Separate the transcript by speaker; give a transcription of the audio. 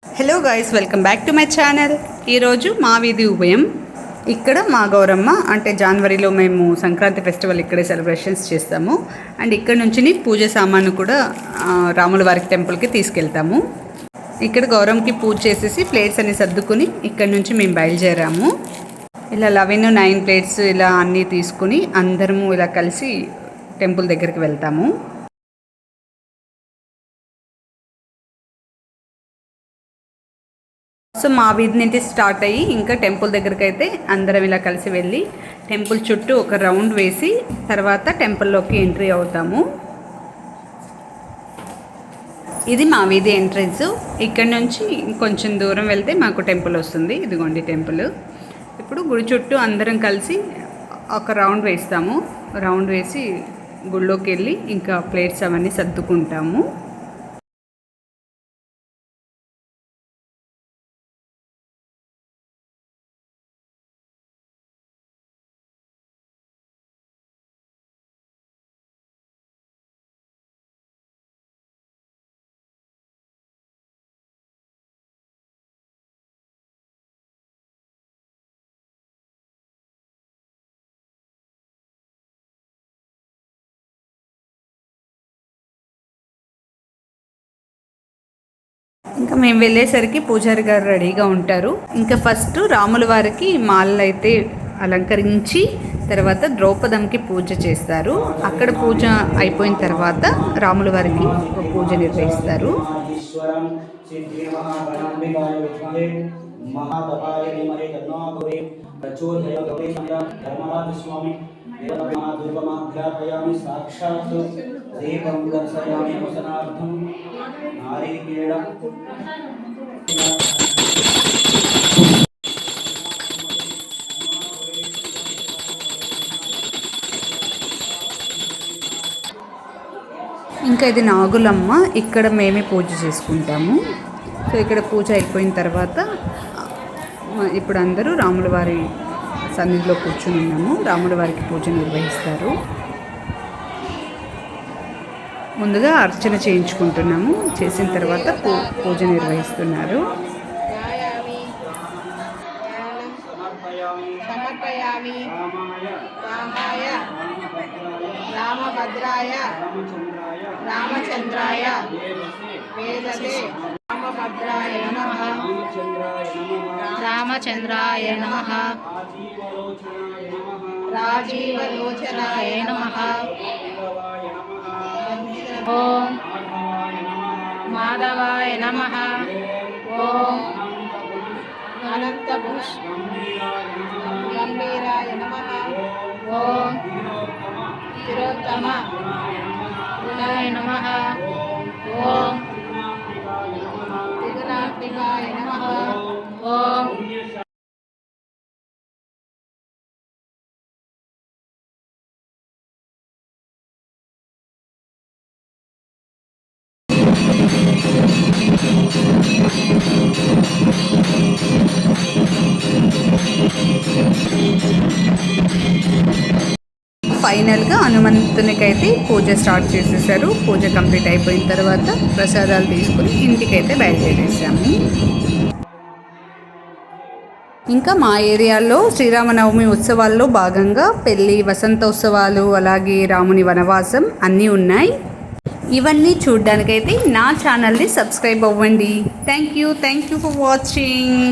Speaker 1: Hello guys, welcome back to my channel. ఈరోజు మా వీధి ఉభయం. ఇక్కడ మా గౌరమ్మ అంటే జనవరిలో మేము సంక్రాంతి ఫెస్టివల్ ఇక్కడే సెలబ్రేషన్స్ చేస్తాము. అండ్ ఇక్కడ నుంచి పూజ సామాను కూడా రాముల వారి టెంపుల్కి తీసుకెళ్తాము. ఇక్కడ గౌరమ్మకి పూజ చేసేసి ప్లేట్స్ అన్ని సర్దుకుని ఇక్కడ నుంచి మేము బయలుదేరాము. ఇలా 9 ప్లేట్స్ ఇలా అన్నీ తీసుకుని అందరము ఇలా కలిసి టెంపుల్ దగ్గరికి వెళ్తాము. సో మా వీధి నుంచి స్టార్ట్ అయ్యి ఇంకా టెంపుల్ దగ్గరికి అయితే అందరం ఇలా కలిసి వెళ్ళి టెంపుల్ చుట్టూ ఒక రౌండ్ వేసి తర్వాత టెంపుల్లోకి ఎంట్రీ అవుతాము. ఇది మా వీధి ఎంట్రన్స్. ఇక్కడ నుంచి కొంచెం దూరం వెళ్తే మాకు టెంపుల్ వస్తుంది. ఇదిగోండి టెంపుల్. ఇప్పుడు గుడి చుట్టూ అందరం కలిసి ఒక రౌండ్ వేస్తాము. రౌండ్ వేసి గుడిలోకి వెళ్ళి ఇంకా ప్లేట్స్ అవన్నీ సర్దుకుంటాము. ఇంకా మేము వెళ్ళేసరికి పూజారి గారు రెడీగా ఉంటారు. ఇంకా ఫస్ట్ రాముల వారికి మాలలు అయితే అలంకరించి తర్వాత ద్రౌపదంకి పూజ చేస్తారు. అక్కడ పూజ అయిపోయిన తర్వాత రాముల వారికి పూజ నిర్వహిస్తారు.
Speaker 2: సాక్షాత్ దీపం దర్శయామి వసనార్థం నారీకేళం.
Speaker 1: ఇంకా ఇది నాగులమ్మ. ఇక్కడ మేమే పూజ చేసుకుంటాము. సో ఇక్కడ పూజ అయిపోయిన తర్వాత ఇప్పుడు అందరూ రాముల వారి సన్నిధిలో కూర్చుని ఉన్నాము. రాముల వారికి పూజ నిర్వహిస్తారు. ముందుగా అర్చన చేయించుకుంటున్నాము. చేసిన తర్వాత పూజ నిర్వహిస్తున్నారు.
Speaker 3: రామభద్రాయ రామచంద్రాయ వేదసే రామభద్రాయ నమః రామచంద్రాయ నమః రాజీవలోచనాయ నమః ఓం మాధవాయ నమః ఓం అనంతపుష్పగంభీరాయ నమః ఓం తిరోత్తమ గుణాయ నమః ఓం త్రిగుణాత్మికాయ నమః ఓం
Speaker 1: ఫైనల్గా హనుమంతునికైతే పూజ స్టార్ట్ చేసేసారు. పూజ కంప్లీట్ అయిపోయిన తర్వాత ప్రసాదాలు తీసుకుని ఇంటికైతే బయలుదేరేసాము. ఇంకా మా ఏరియాలో శ్రీరామనవమి ఉత్సవాల్లో భాగంగా పెళ్ళి, వసంతోత్సవాలు, అలాగే రాముని వనవాసం అన్నీ ఉన్నాయి. ఇవన్నీ చూడ్డానికైతే నా ఛానల్ని సబ్స్క్రైబ్ అవ్వండి. Thank you for watching.